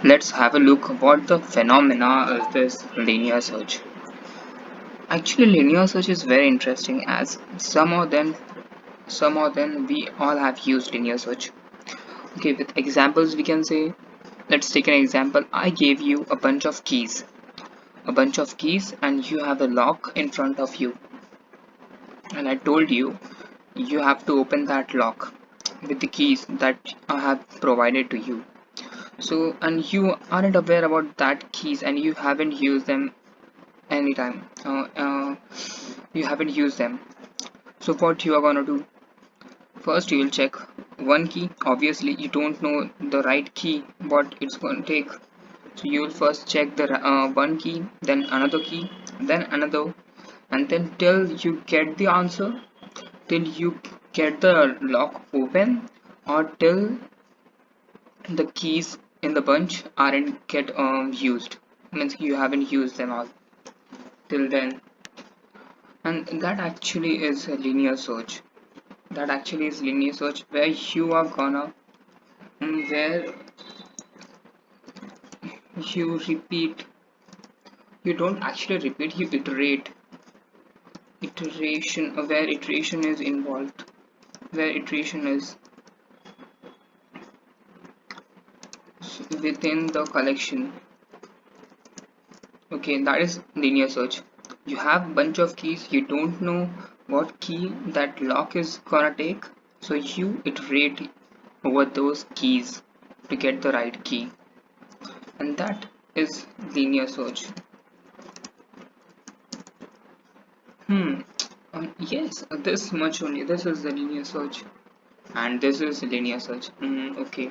Let's have a look what the phenomena is this linear search. Actually, linear search is very interesting as some of them we all have used linear search. Okay, with examples we can say, let's take an example. I gave you a bunch of keys and you have a lock in front of you, and I told you you have to open that lock with the keys that I have provided to you. So, and you aren't aware about that keys and you haven't used them anytime. You haven't used them. So what you are gonna do? First, you will check one key. Obviously, you don't know the right key, what it's gonna take. So you will first check the one key, then another key, then another, and then till you get the answer, till you get the lock open, or till the keys in the bunch aren't get used. Means you haven't used them all till then. And that actually is a linear search. That actually is linear search where you are gonna where you repeat. You don't actually repeat, you iterate. Iteration, where iteration is involved, where iteration is within the collection. Okay, that is linear search. You have bunch of keys, you don't know what key that lock is gonna take, so you iterate over those keys to get the right key, and that is linear search. Hmm. Yes, this much only. This is the linear search, and this is linear search. Okay.